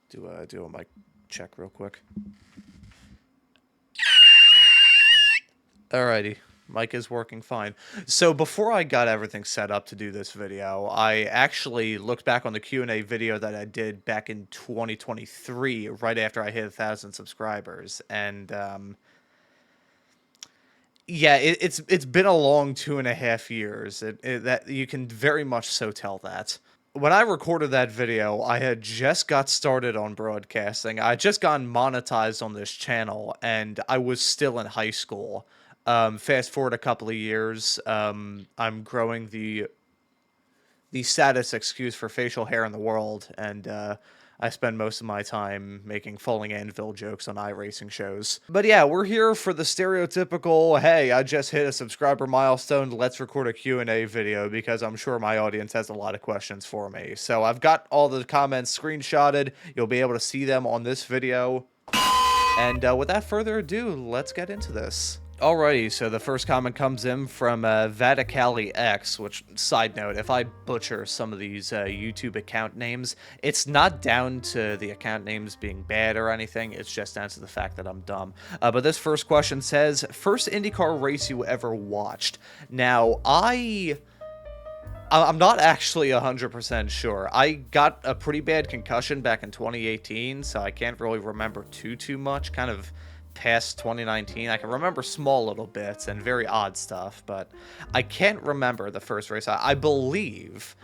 Do a mic check real quick. Alrighty, mic is working fine. So before I got everything set up to do this video, I actually looked back on the Q&A video that I did back in 2023, right after I hit 1,000 subscribers, and yeah, it's been a long 2.5 years. That you can very much so tell that. When I recorded that video, I had just got started on broadcasting. I just gotten monetized on this channel, and I was still in high school. Fast forward a couple of years, I'm growing the saddest excuse for facial hair in the world, and I spend most of my time making falling anvil jokes on iRacing shows. But yeah, we're here for the stereotypical, hey, I just hit a subscriber milestone, let's record a Q&A video, because I'm sure my audience has a lot of questions for me. So I've got all the comments screenshotted, you'll be able to see them on this video. And without further ado, let's get into this. Alrighty, so the first comment comes in from Vaticali X, which, side note, if I butcher some of these YouTube account names, it's not down to the account names being bad or anything, it's just down to the fact that I'm dumb. But this first question says, first IndyCar race you ever watched? Now, I'm not actually 100% sure. I got a pretty bad concussion back in 2018, so I can't really remember too much, kind of past 2019. I can remember small little bits and very odd stuff, but I can't remember the first race. I believe,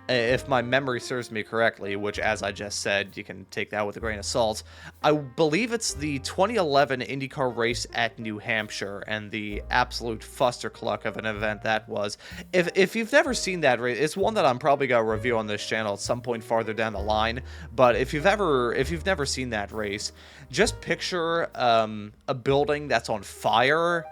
if my memory serves me correctly, which, as I just said, you can take that with a grain of salt, I believe it's the 2011 IndyCar race at New Hampshire, and the absolute fustercluck of an event that was. If you've never seen that race, it's one that I'm probably going to review on this channel at some point farther down the line, but if you've never seen that race, just picture a building that's on fire.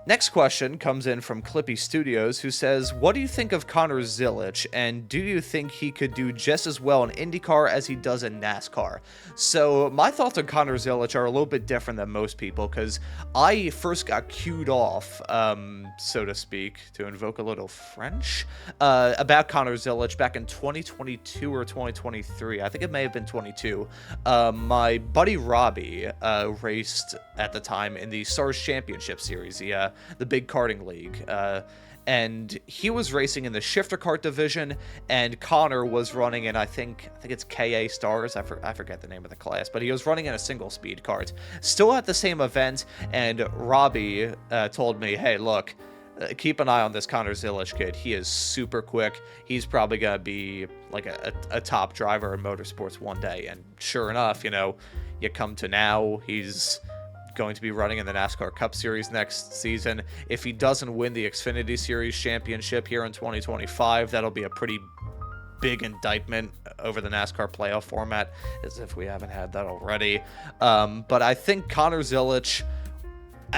Next question comes in from Clippy Studios, who says, what do you think of Connor Zilisch, and do you think he could do just as well in IndyCar as he does in NASCAR? So my thoughts on Connor Zilisch are a little bit different than most people, because I first got cued off, so to speak, to invoke a little French, about Connor Zilisch back in 2022 or 2023. I think it may have been 22. My buddy Robbie raced at the time in the Stars Championship Series, the big karting league, and he was racing in the shifter kart division, and Connor was running in, I think it's KA Stars, I forget the name of the class, but he was running in a single speed kart, still at the same event. And Robbie told me, hey, look, keep an eye on this Connor Zilisch kid. He is super quick. He's probably gonna be like a top driver in motorsports one day. And sure enough, you come to now, he's going to be running in the NASCAR Cup Series next season. If he doesn't win the Xfinity Series championship here in 2025, that'll be a pretty big indictment over the NASCAR playoff format, as if we haven't had that already. But I think Connor Zilisch,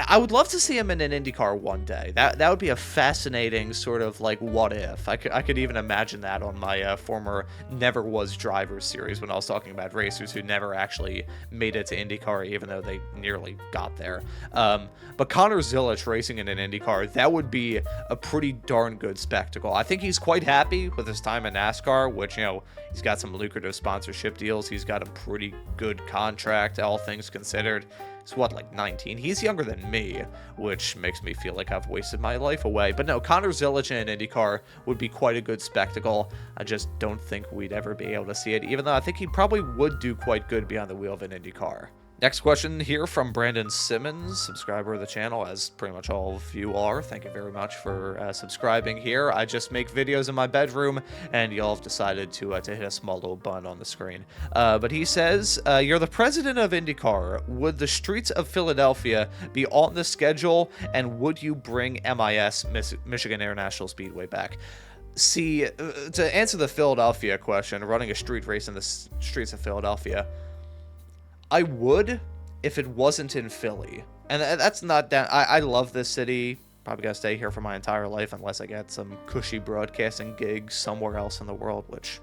I would love to see him in an IndyCar one day. That would be a fascinating sort of like what if. I could even imagine that on my former Never Was Drivers series, when I was talking about racers who never actually made it to IndyCar, even though they nearly got there. But Connor Zilisch racing in an IndyCar, that would be a pretty darn good spectacle. I think he's quite happy with his time in NASCAR, which, he's got some lucrative sponsorship deals. He's got a pretty good contract, all things considered. He's like 19? He's younger than me, which makes me feel like I've wasted my life away. But no, Connor Zilisch in an IndyCar would be quite a good spectacle. I just don't think we'd ever be able to see it, even though I think he probably would do quite good behind the wheel of an IndyCar. Next question here from Brandon Simmons, subscriber of the channel, as pretty much all of you are. Thank you very much for subscribing here. I just make videos in my bedroom, and y'all have decided to hit a small little button on the screen. But he says, you're the president of IndyCar. Would the streets of Philadelphia be on the schedule, and would you bring MIS, Michigan International Speedway, back? See, to answer the Philadelphia question, running a street race in the streets of Philadelphia, I would if it wasn't in Philly. And that's not down. I love this city. Probably gonna stay here for my entire life unless I get some cushy broadcasting gigs somewhere else in the world, which,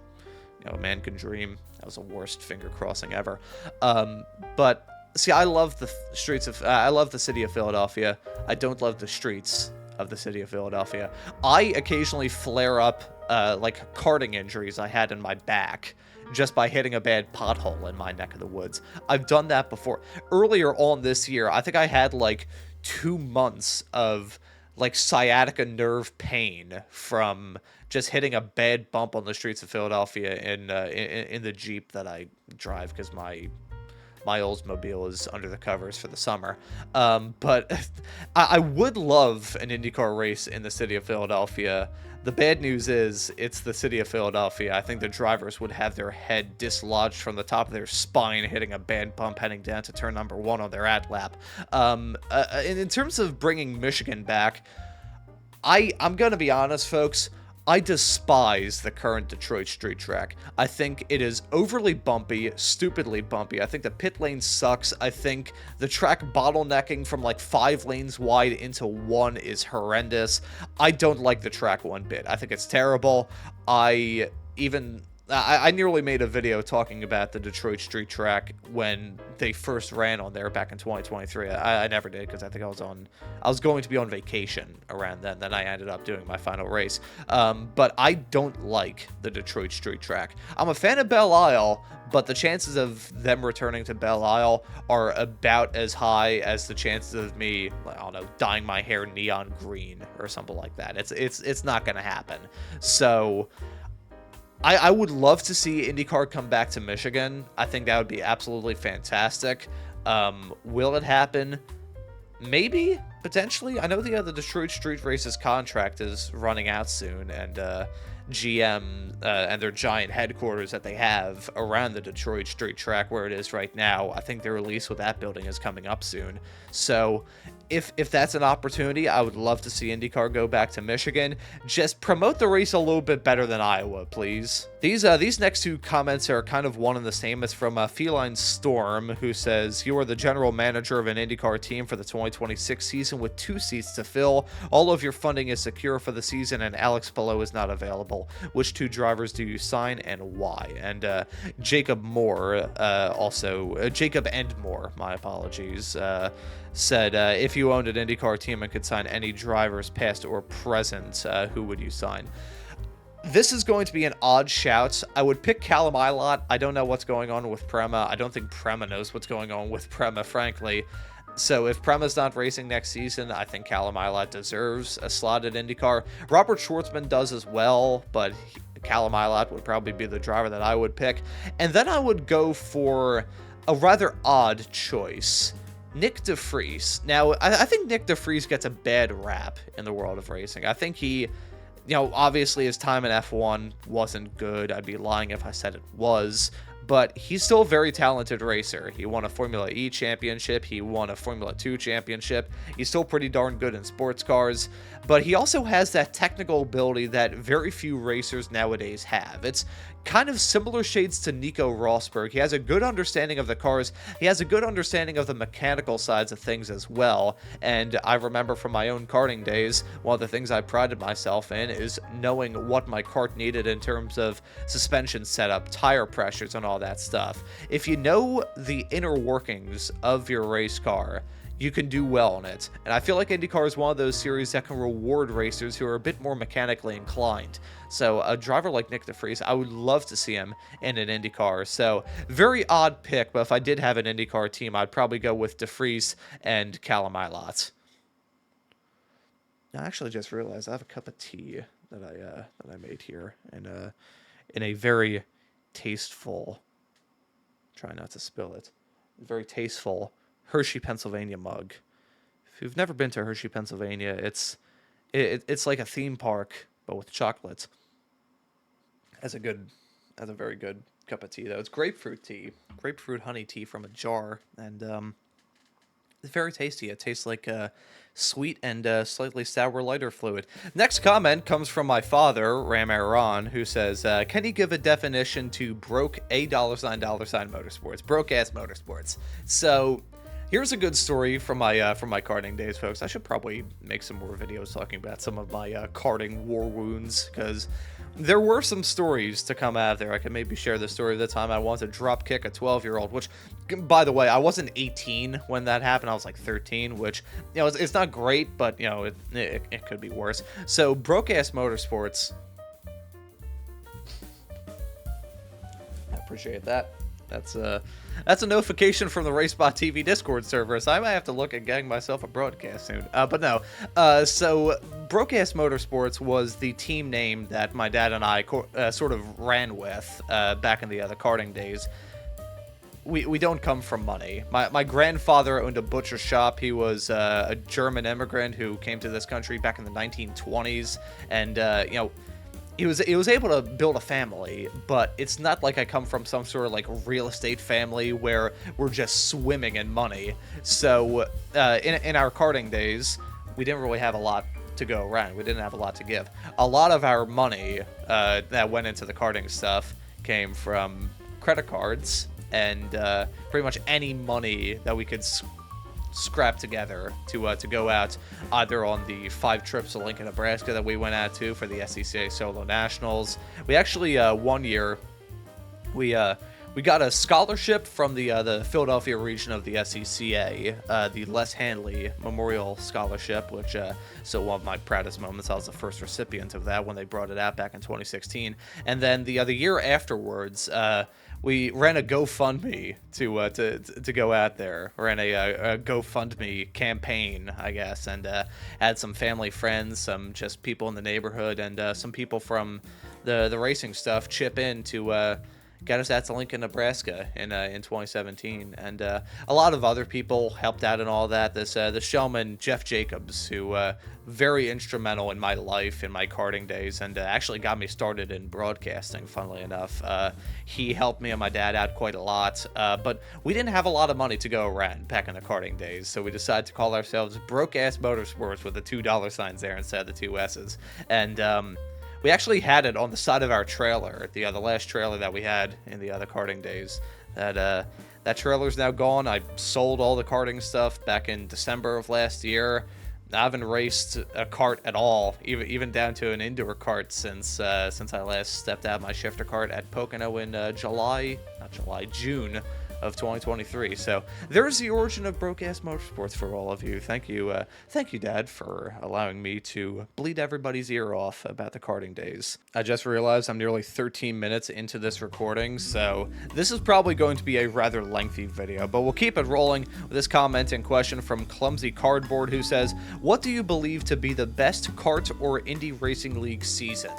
a man can dream. That was the worst finger crossing ever. But see, I love the I love the city of Philadelphia. I don't love the streets of the city of Philadelphia. I occasionally flare up like karting injuries I had in my back just by hitting a bad pothole in my neck of the woods. I've done that before. Earlier on this year, I think I had like 2 months of like sciatica nerve pain from just hitting a bad bump on the streets of Philadelphia in the Jeep that I drive, because my Oldsmobile is under the covers for the summer. But I would love an IndyCar race in the city of Philadelphia. The bad news is it's the city of Philadelphia. I think the drivers would have their head dislodged from the top of their spine hitting a bad bump heading down to turn number 1 on their ad lap. In terms of bringing Michigan back, I'm going to be honest, folks. I despise the current Detroit street track. I think it is overly bumpy, stupidly bumpy. I think the pit lane sucks. I think the track bottlenecking from like 5 lanes wide into 1 is horrendous. I don't like the track one bit. I think it's terrible. I nearly made a video talking about the Detroit street track when they first ran on there back in 2023. I never did, because I think I was going to be on vacation around then. Then I ended up doing my final race. But I don't like the Detroit street track. I'm a fan of Belle Isle, but the chances of them returning to Belle Isle are about as high as the chances of me, I don't know, dyeing my hair neon green or something like that. It's not going to happen. So I would love to see IndyCar come back to Michigan. I think that would be absolutely fantastic. Will it happen? Maybe, potentially. I know the Detroit Street Races contract is running out soon, and GM and their giant headquarters that they have around the Detroit Street track where it is right now, I think their release with that building is coming up soon. So if that's an opportunity, I would love to see IndyCar go back to Michigan. Just promote the race a little bit better than Iowa, please. These next 2 comments are kind of one and the same. It's from Feline Storm, who says, "You are the general manager of an IndyCar team for the 2026 season with 2 seats to fill. All of your funding is secure for the season, and Alex Palou is not available. Which 2 drivers do you sign, and why?" And Jacob Moore, Jacob Endmore, my apologies, said, "If you owned an IndyCar team and could sign any drivers, past or present, who would you sign?" This is going to be an odd shout. I would pick Callum Ilott. I don't know what's going on with Prema. I don't think Prema knows what's going on with Prema, frankly. So if Prema's not racing next season, I think Callum Ilott deserves a slot at IndyCar. Robert Schwartzman does as well, but Callum Ilott would probably be the driver that I would pick. And then I would go for a rather odd choice. Nick DeFries. Now, I think Nick DeFries gets a bad rap in the world of racing. I think he, obviously his time in F1 wasn't good. I'd be lying if I said it was. But he's still a very talented racer. He won a Formula E championship. He won a Formula 2 championship. He's still pretty darn good in sports cars. But he also has that technical ability that very few racers nowadays have. It's kind of similar shades to Nico Rosberg. He has a good understanding of the cars. He has a good understanding of the mechanical sides of things as well. And I remember from my own karting days, one of the things I prided myself in is knowing what my kart needed in terms of suspension setup, tire pressures, and all that stuff. If you know the inner workings of your race car, you can do well in it. And I feel like IndyCar is one of those series that can reward racers who are a bit more mechanically inclined. So a driver like Nick DeFries, I would love to see him in an IndyCar. So very odd pick, but if I did have an IndyCar team, I'd probably go with DeFries and Callum Ilott. I actually just realized I have a cup of tea that I made here, and in a very tasteful, try not to spill it, very tasteful Hershey, Pennsylvania mug. If you've never been to Hershey, Pennsylvania, it's like a theme park, but with chocolate. Has a very good cup of tea, though. It's grapefruit tea, grapefruit honey tea from a jar, and it's very tasty. It tastes like sweet and slightly sour lighter fluid. Next comment comes from my father, Ram Aaron, who says, "Can you give a definition to broke $motorsports, Brokeass Motorsports?" So here's a good story from my karting days, folks. I should probably make some more videos talking about some of my karting war wounds, because there were some stories to come out of there. I could maybe share the story of the time I wanted to drop kick a 12-year-old, which, by the way, I wasn't 18 when that happened. I was like 13, which, it's not great, but, it could be worse. So, Brokeass Motorsports, appreciate that. That's a notification from the RaceBot TV Discord server, so I might have to look at getting myself a broadcast soon. But no, so Brokeass Motorsports was the team name that my dad and I sort of ran with back in the karting days. We don't come from money. My grandfather owned a butcher shop. He was a German immigrant who came to this country back in the 1920s, and you know, he was able to build a family, but it's not like I come from some sort of like real estate family where we're just swimming in money. So in our karting days, we didn't really have a lot to go around. We didn't have a lot to give. A lot of our money that went into the karting stuff came from credit cards and pretty much any money that we could scrap together to go out either on the 5 trips to Lincoln, Nebraska that we went out to for the SCCA Solo Nationals. We actually one year we got a scholarship from the Philadelphia region of the SCCA, the Les Handley Memorial Scholarship, which so one of my proudest moments. I was the first recipient of that when they brought it out back in 2016, and then the other year afterwards. We ran a GoFundMe to go out there. Ran a GoFundMe campaign, I guess, and had some family friends, some just people in the neighborhood, and some people from the racing stuff chip in to got us out to Lincoln, Nebraska in 2017, and a lot of other people helped out in all that. This gentleman, Jeff Jacobs, who very instrumental in my life, in my karting days, and actually got me started in broadcasting, funnily enough. He helped me and my dad out quite a lot, but we didn't have a lot of money to go around back in the karting days, so we decided to call ourselves Brokeass Motorsports with the $2 signs there instead of the 2 S's, and we actually had it on the side of our trailer, the last trailer that we had in the other karting days. That trailer's now gone. I sold all the karting stuff back in December of last year. I haven't raced a kart at all, even down to an indoor kart since I last stepped out my shifter kart at Pocono in June of 2023. So there's the origin of Brokeass Motorsports for all of you. Thank you, Dad, for allowing me to bleed everybody's ear off about the karting days. I just realized I'm nearly 13 minutes into this recording, so this is probably going to be a rather lengthy video, but we'll keep it rolling with this comment and question from Clumsy Cardboard, who says, "What do you believe to be the best kart or Indy Racing League season?"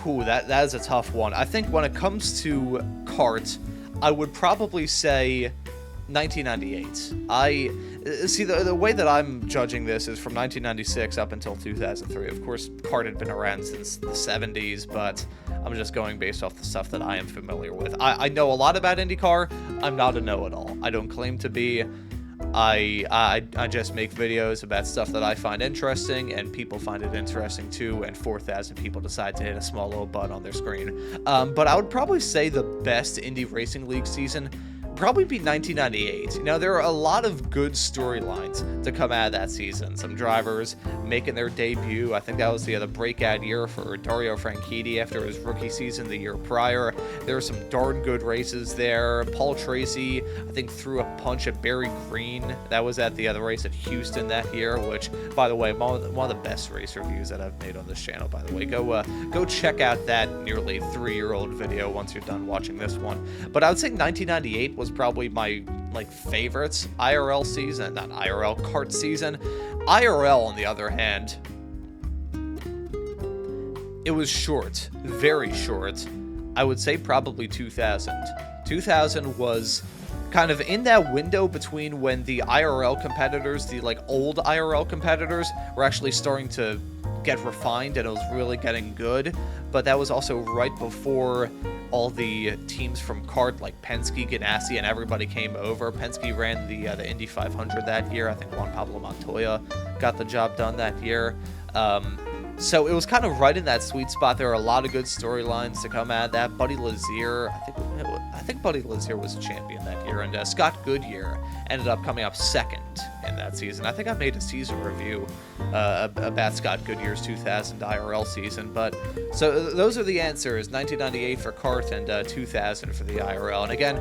Ooh, that is a tough one. I think when it comes to kart, I would probably say 1998. I see the way that I'm judging this is from 1996 up until 2003. Of course, kart had been around since the 70s, but I'm just going based off the stuff that I am familiar with. I know a lot about IndyCar. I'm not a know-it-all. I don't claim to be. I just make videos about stuff that I find interesting, and people find it interesting too, and 4,000 people decide to hit a small little button on their screen. But I would probably say the best Indy Racing League season probably be 1998. You know, there are a lot of good storylines to come out of that season. Some drivers making their debut. I think that was the breakout year for Dario Franchitti after his rookie season the year prior. There were some darn good races there. Paul Tracy, I think, threw a punch at Barry Green. That was at the other race at Houston that year, which, by the way, one of the best race reviews that I've made on this channel, by the way. Go check out that nearly 3-year-old video once you're done watching this one. But I would say 1998 was probably my favorite IRL season, not IRL, kart season. IRL, on the other hand, it was short, very short. I would say probably 2000. 2000 was kind of in that window between when the IRL competitors, the old IRL competitors, were actually starting to get refined and it was really getting good, but that was also right before all the teams from kart like Penske, Ganassi, and everybody came over. Penske ran the Indy 500 that year. I think Juan Pablo Montoya got the job done that year. So it was kind of right in that sweet spot. There were a lot of good storylines to come out of that. Buddy Lazier, I think Buddy Lazier was a champion that year, and Scott Goodyear ended up coming up second in that season. I think I made a season review about Scott Goodyear's 2000 IRL season. But so those are the answers: 1998 for kart and 2000 for the IRL. And again,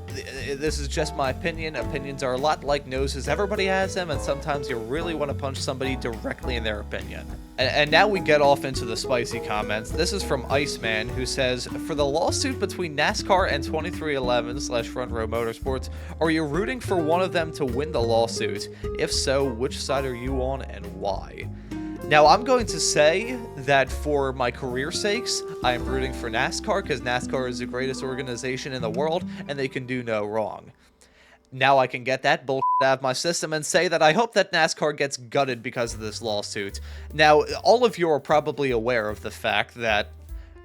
this is just my opinion. Opinions are a lot like noses. Everybody has them, and sometimes you really want to punch somebody directly in their opinion. And now we get off into the spicy comments. This is from Iceman, who says, for the lawsuit between NASCAR and 2311/Front Row Motorsports, are you rooting for one of them to win the lawsuit? If so, which side are you on and why? Now, I'm going to say that for my career sakes, I am rooting for NASCAR because NASCAR is the greatest organization in the world and they can do no wrong. Now I can get that bullshit out of my system and say that I hope that NASCAR gets gutted because of this lawsuit. Now, all of you are probably aware of the fact that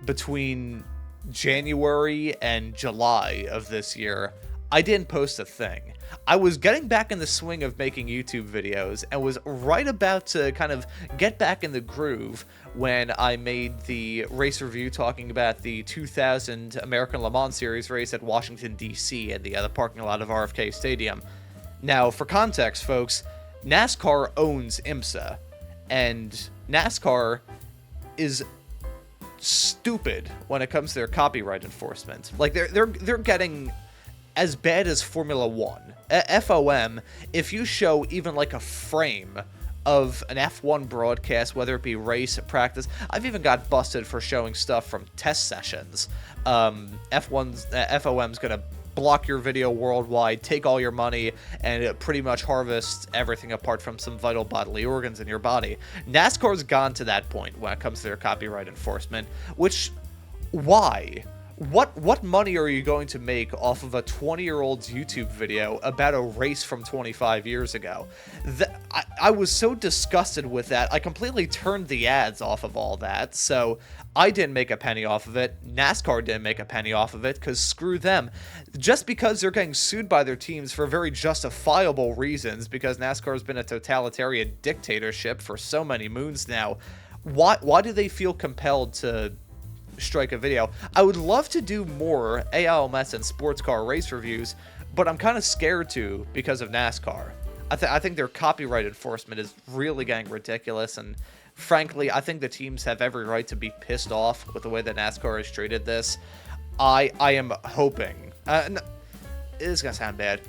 between January and July of this year, I didn't post a thing. I was getting back in the swing of making YouTube videos and was right about to kind of get back in the groove when I made the race review talking about the 2000 American Le Mans Series race at Washington, D.C. at the parking lot of RFK Stadium. Now, for context, folks, NASCAR owns IMSA, and NASCAR is stupid when it comes to their copyright enforcement. Like, they're getting as bad as Formula One. FOM, if you show even like a frame of an F1 broadcast, whether it be race, practice, I've even got busted for showing stuff from test sessions. FOM's gonna block your video worldwide, take all your money, and pretty much harvest everything apart from some vital bodily organs in your body. NASCAR's gone to that point when it comes to their copyright enforcement, which, why? What money are you going to make off of a 20-year-old's YouTube video about a race from 25 years ago? I was so disgusted with that, I completely turned the ads off of all that, so I didn't make a penny off of it, NASCAR didn't make a penny off of it, because screw them. Just because they're getting sued by their teams for very justifiable reasons, because NASCAR has been a totalitarian dictatorship for so many moons now, why do they feel compelled to strike a video? I would love to do more ALMS and sports car race reviews, but I'm kind of scared to because of NASCAR. I think their copyright enforcement is really getting ridiculous, and frankly, I think the teams have every right to be pissed off with the way that NASCAR has treated this. I am hoping, it is going to sound bad,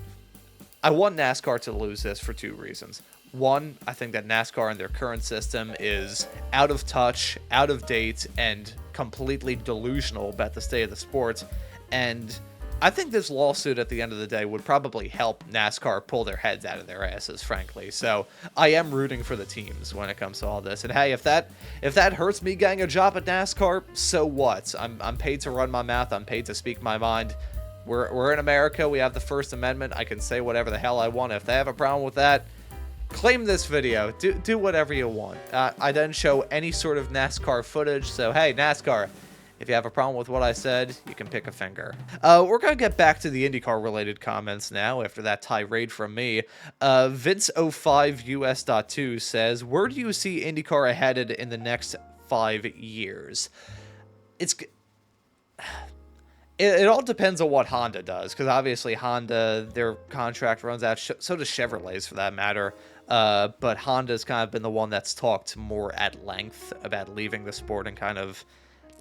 I want NASCAR to lose this for two reasons. One, I think that NASCAR and their current system is out of touch, out of date, and completely delusional about the state of the sport. And I think this lawsuit at the end of the day would probably help NASCAR pull their heads out of their asses, frankly. So I am rooting for the teams when it comes to all this. And hey, if that hurts me getting a job at NASCAR, so what? I'm paid to run my mouth. I'm paid to speak my mind. We're in America. We have the First Amendment. I can say whatever the hell I want. If they have a problem with that, claim this video. Do whatever you want. I didn't show any sort of NASCAR footage, so hey, NASCAR, if you have a problem with what I said, you can pick a finger. We're going to get back to the IndyCar-related comments now after that tirade from me. Vince05US.2 says, where do you see IndyCar headed in the next 5 years? It all depends on what Honda does, because obviously Honda, their contract runs out, so does Chevrolet's for that matter. But Honda's kind of been the one that's talked more at length about leaving the sport and kind of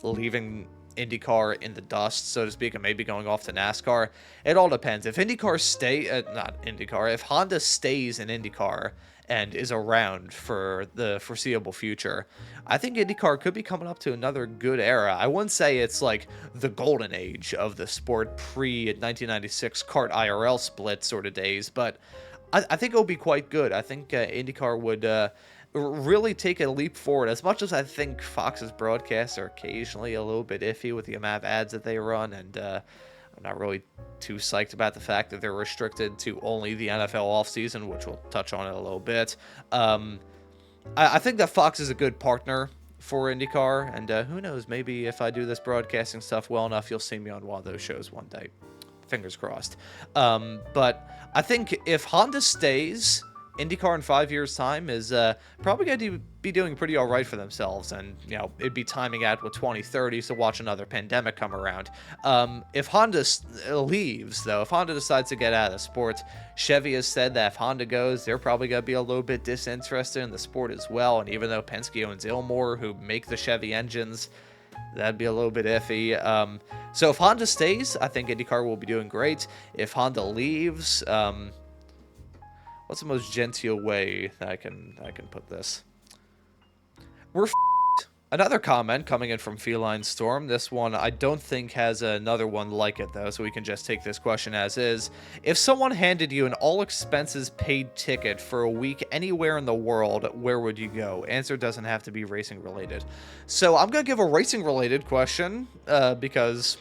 leaving IndyCar in the dust, so to speak, and maybe going off to NASCAR. It all depends. If if Honda stays in IndyCar and is around for the foreseeable future, I think IndyCar could be coming up to another good era. I wouldn't say it's like the golden age of the sport pre-1996 kart IRL split sort of days, but I think it'll be quite good. I think IndyCar would really take a leap forward. As much as I think Fox's broadcasts are occasionally a little bit iffy with the amount of ads that they run, and I'm not really too psyched about the fact that they're restricted to only the NFL offseason, which we'll touch on in a little bit. I think that Fox is a good partner for IndyCar, and who knows, maybe if I do this broadcasting stuff well enough, you'll see me on one of those shows one day. Fingers crossed. But I think if Honda stays, IndyCar in 5 years' time is probably going to be doing pretty all right for themselves, and it'd be timing out with 2030 to watch another pandemic come around. If Honda leaves, though, if Honda decides to get out of the sport, Chevy has said that if Honda goes, they're probably going to be a little bit disinterested in the sport as well. And even though Penske owns Ilmor, who make the Chevy engines, that'd be a little bit iffy. So if Honda stays, I think IndyCar will be doing great. If Honda leaves, what's the most genteel way that I can put this? We're Another comment coming in from Feline Storm. This one I don't think has another one like it, though, so we can just take this question as is. If someone handed you an all-expenses-paid ticket for a week anywhere in the world, where would you go? Answer doesn't have to be racing-related. So I'm going to give a racing-related question, because,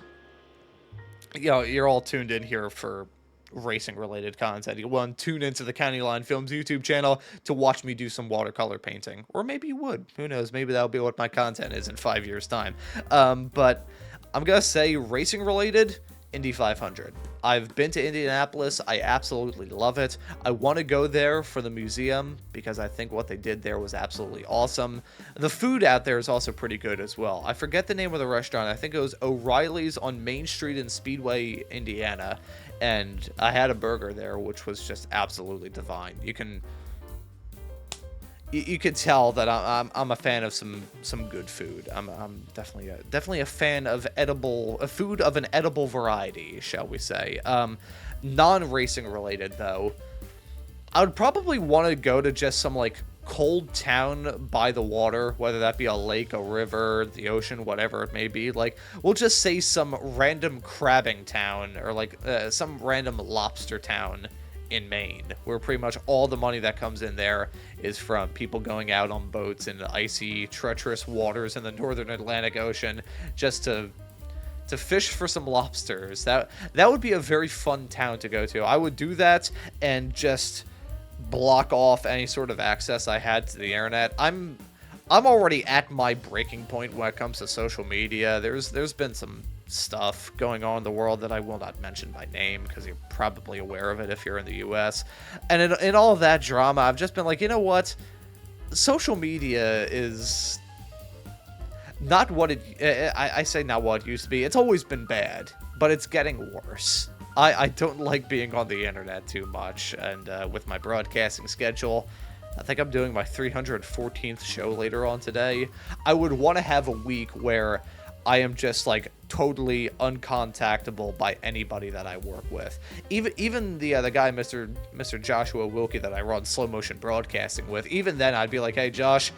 you know, you're all tuned in here for racing-related content. You want to tune into the County Line Films YouTube channel to watch me do some watercolor painting. Or maybe you would. Who knows? Maybe that'll be what my content is in 5 years' time. But I'm going to say racing-related, Indy 500. I've been to Indianapolis. I absolutely love it. I want to go there for the museum because I think what they did there was absolutely awesome. The food out there is also pretty good as well. I forget the name of the restaurant. I think it was O'Reilly's on Main Street in Speedway, Indiana. And I had a burger there, which was just absolutely divine. You could tell that I'm a fan of some good food. I'm definitely a fan of food of an edible variety, shall we say. Non-racing related though, I would probably want to go to just some like cold town by the water, whether that be a lake, a river, the ocean, whatever it may be. Like, we'll just say some random crabbing town, or like some random lobster town in Maine, where pretty much all the money that comes in there is from people going out on boats in icy, treacherous waters in the northern Atlantic Ocean just to fish for some lobsters. That would be a very fun town to go to. I would do that and just block off any sort of access I had to the internet. I'm already at my breaking point when it comes to social media. There's been some stuff going on in the world that I will not mention by name because you're probably aware of it if you're in the US. And in all of that drama, I've just been like, you know what? Social media is not what I say not what it used to be. It's always been bad, but it's getting worse. I don't like being on the internet too much, and with my broadcasting schedule, I think I'm doing my 314th show later on today. I would want to have a week where I am just like totally uncontactable by anybody that I work with. Even the guy, Mr. Joshua Wilkie, that I run slow motion broadcasting with. Even then, I'd be like, hey, Josh,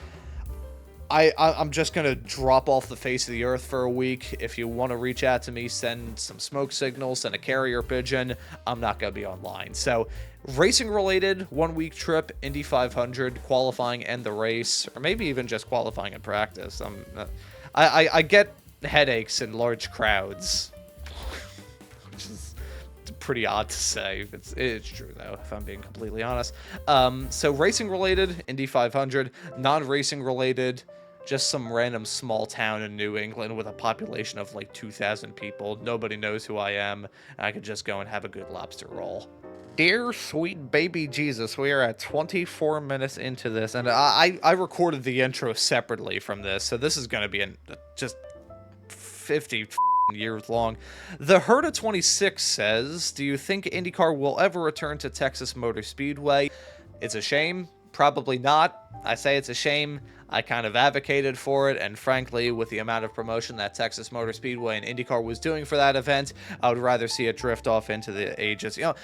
I'm just going to drop off the face of the earth for a week. If you want to reach out to me, send some smoke signals, send a carrier pigeon. I'm not going to be online. So racing related, 1 week trip, Indy 500, qualifying and the race, or maybe even just qualifying and practice. I get headaches in large crowds, which is pretty odd to say. It's true though, if I'm being completely honest. So racing related, Indy 500, non-racing related, just some random small town in New England with a population of like 2,000 people. Nobody knows who I am, and I could just go and have a good lobster roll. Dear sweet baby Jesus, we are at 24 minutes into this, and I recorded the intro separately from this, so this is going to be just 50 years long. The Herda 26 says, do you think IndyCar will ever return to Texas Motor Speedway? It's a shame. Probably not. I say it's a shame. I kind of advocated for it, and frankly, with the amount of promotion that Texas Motor Speedway and IndyCar was doing for that event, I would rather see it drift off into the ages. You know,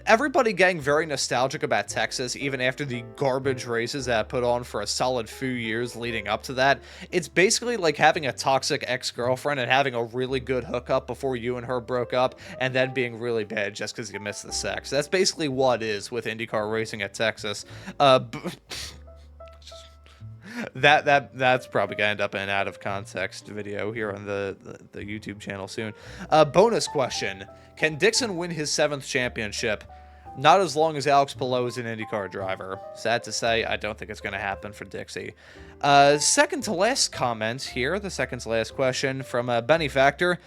everybody getting very nostalgic about Texas, even after the garbage races that I put on for a solid few years leading up to that. It's basically like having a toxic ex-girlfriend and having a really good hookup before you and her broke up, and then being really bad just because you missed the sex. That's basically what it is with IndyCar racing at Texas. That's probably gonna end up in an out of context video here on the YouTube channel soon. Bonus question: can Dixon win his 7th championship? Not as long as Alex Palou is an IndyCar driver. Sad to say, I don't think it's gonna happen for Dixie. Second to last comment here, the second to last question from Benny Factor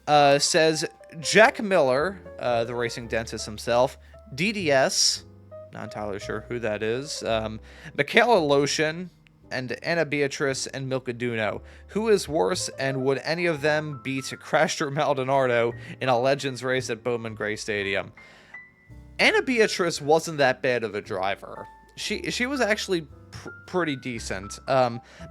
says Jack Miller, the racing dentist himself, DDS. Not entirely sure who that is. Michaela Lotion, and Anna Beatrice and Milka Duno. Who is worse, and would any of them beat Crashter Maldonado in a Legends race at Bowman Gray Stadium? Anna Beatrice wasn't that bad of a driver. She was actually pretty decent.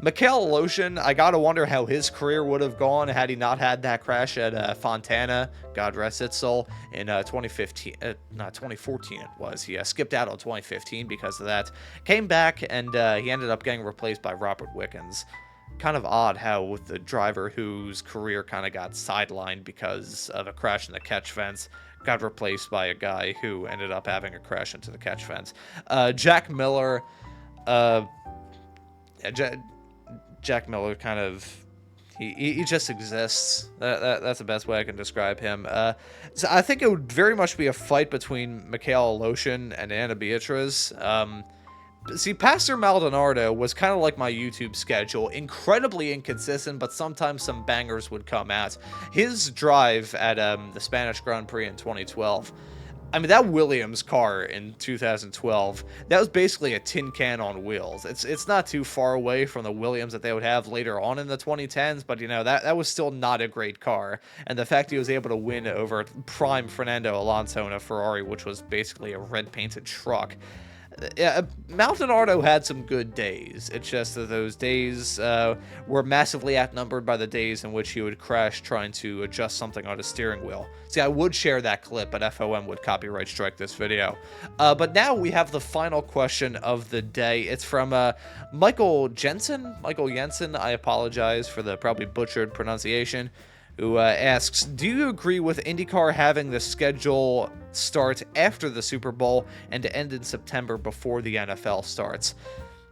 Mikhail Aloshin, I gotta wonder how his career would have gone had he not had that crash at Fontana, God rest its soul, in 2015, not 2014 it was. He skipped out on 2015 because of that. Came back, and he ended up getting replaced by Robert Wickens. Kind of odd how with the driver whose career kind of got sidelined because of a crash in the catch fence got replaced by a guy who ended up having a crash into the catch fence. Jack Miller, uh, Jack Miller kind of he just exists. That's the best way I can describe him. So I think it would very much be a fight between Mikhail Aloshin and Anna Beatriz. See, Pastor Maldonado was kind of like my YouTube schedule, incredibly inconsistent, but sometimes some bangers would come out. His drive at the Spanish Grand Prix in 2012, I mean, that Williams car in 2012, that was basically a tin can on wheels. It's not too far away from the Williams that they would have later on in the 2010s, but, you know, that was still not a great car. And the fact he was able to win over prime Fernando Alonso in a Ferrari, which was basically a red-painted truck. Yeah, Maldonado had some good days. It's just that those days were massively outnumbered by the days in which he would crash trying to adjust something on his steering wheel. See, I would share that clip, but FOM would copyright strike this video. But now we have the final question of the day. It's from Michael Jensen. Michael Jensen, I apologize for the probably butchered pronunciation, who asks, do you agree with IndyCar having the schedule start after the Super Bowl and end in September before the NFL starts?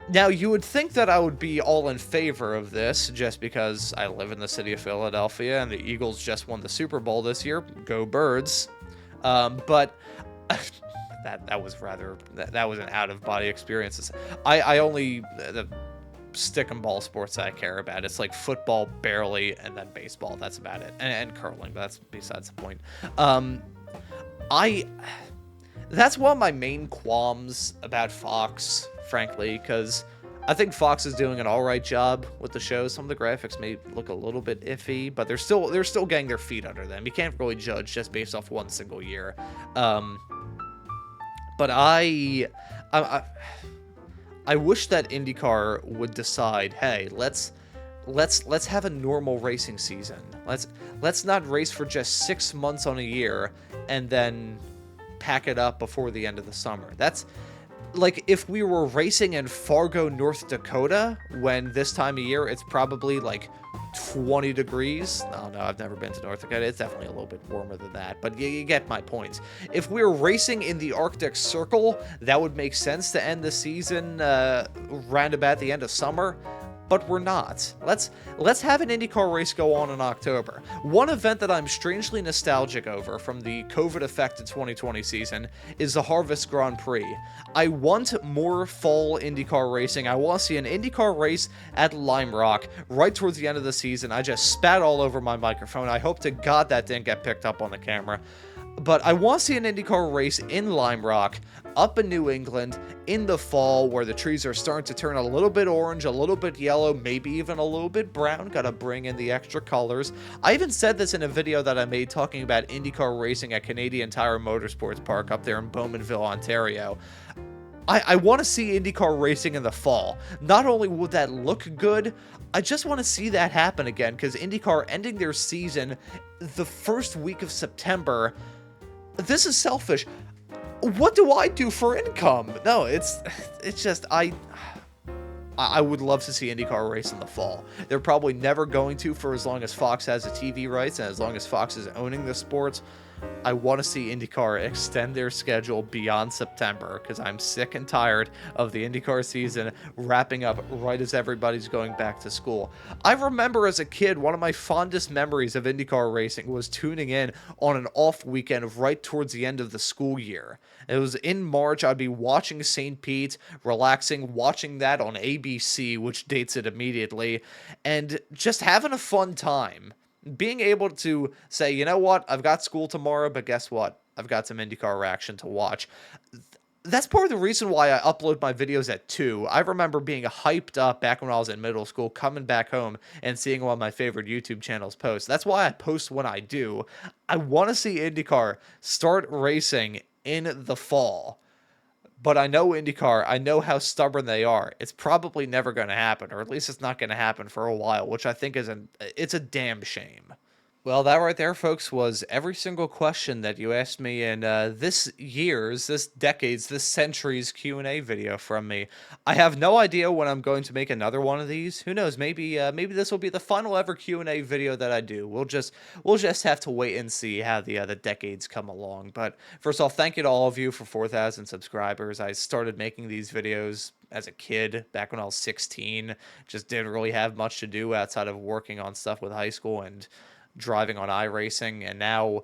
Now, you would think that I would be all in favor of this just because I live in the city of Philadelphia and the Eagles just won the Super Bowl this year. Go Birds. But that was an out-of-body experience. I only... the stick and ball sports I care about. It's like football, barely, and then baseball. That's about it. And curling, but that's besides the point. That's one of my main qualms about Fox, frankly, because I think Fox is doing an alright job with the show. Some of the graphics may look a little bit iffy, but they're still getting their feet under them. You can't really judge just based off one single year. But I wish that IndyCar would decide, hey, let's have a normal racing season. Let's not race for just 6 months on a year and then pack it up before the end of the summer. That's like if we were racing in Fargo, North Dakota, when this time of year it's probably like 20 degrees. Oh, no, I've never been to North Dakota. It's definitely a little bit warmer than that, but you get my point. If we were racing in the Arctic Circle, that would make sense to end the season round about the end of summer. But we're not. Let's have an IndyCar race go on in October. One event that I'm strangely nostalgic over from the COVID-affected 2020 season is the Harvest Grand Prix. I want more fall IndyCar racing. I want to see an IndyCar race at Lime Rock right towards the end of the season. I just spat all over my microphone. I hope to God that didn't get picked up on the camera. But I want to see an IndyCar race in Lime Rock, up in New England, in the fall, where the trees are starting to turn a little bit orange, a little bit yellow, maybe even a little bit brown. Gotta bring in the extra colors. I even said this in a video that I made talking about IndyCar racing at Canadian Tire Motorsports Park up there in Bowmanville, Ontario. I want to see IndyCar racing in the fall. Not only would that look good, I just want to see that happen again, because IndyCar ending their season the first week of September... This is selfish. What do I do for income? No, it's just, I would love to see IndyCar race in the fall. They're probably never going to for as long as Fox has the TV rights and as long as Fox is owning the sports. I want to see IndyCar extend their schedule beyond September because I'm sick and tired of the IndyCar season wrapping up right as everybody's going back to school. I remember as a kid, one of my fondest memories of IndyCar racing was tuning in on an off weekend right towards the end of the school year. It was in March. I'd be watching St. Pete, relaxing, watching that on ABC, which dates it immediately, and just having a fun time. Being able to say, you know what, I've got school tomorrow, but guess what? I've got some IndyCar action to watch. That's part of the reason why I upload my videos at 2. I remember being hyped up back when I was in middle school, coming back home and seeing one of my favorite YouTube channels post. That's why I post when I do. I want to see IndyCar start racing in the fall. But I know IndyCar, I know how stubborn they are. It's probably never going to happen, or at least it's not going to happen for a while, which I think it's a damn shame. Well, that right there, folks, was every single question that you asked me in this year's, this decade's, this century's Q&A video from me. I have no idea when I'm going to make another one of these. Who knows? Maybe this will be the final ever Q&A video that I do. We'll just have to wait and see how the decades come along. But first off, thank you to all of you for 4,000 subscribers. I started making these videos as a kid back when I was 16. Just didn't really have much to do outside of working on stuff with high school and driving on iRacing, and now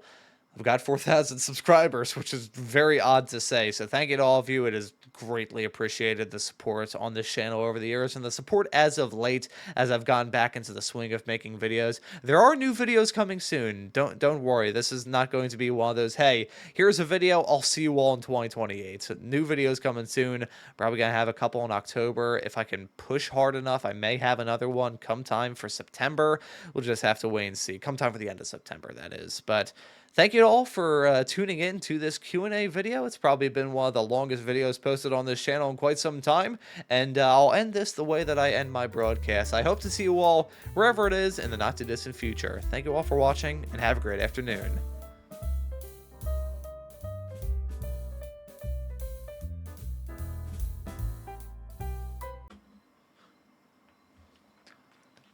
I've got 4,000 subscribers, which is very odd to say. So thank you to all of you. It is greatly appreciated, the support on this channel over the years, and the support as of late as I've gone back into the swing of making videos. There are new videos coming soon. Don't worry. This is not going to be one of those, hey, here's a video, I'll see you all in 2028. So new videos coming soon. Probably going to have a couple in October. If I can push hard enough, I may have another one come time for September. We'll just have to wait and see. Come time for the end of September, that is. But thank you all for tuning in to this Q&A video. It's probably been one of the longest videos posted on this channel in quite some time, and I'll end this the way that I end my broadcast. I hope to see you all wherever it is in the not-too-distant future. Thank you all for watching, and have a great afternoon.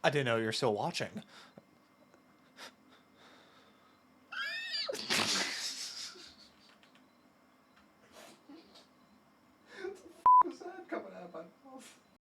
I didn't know you were still watching.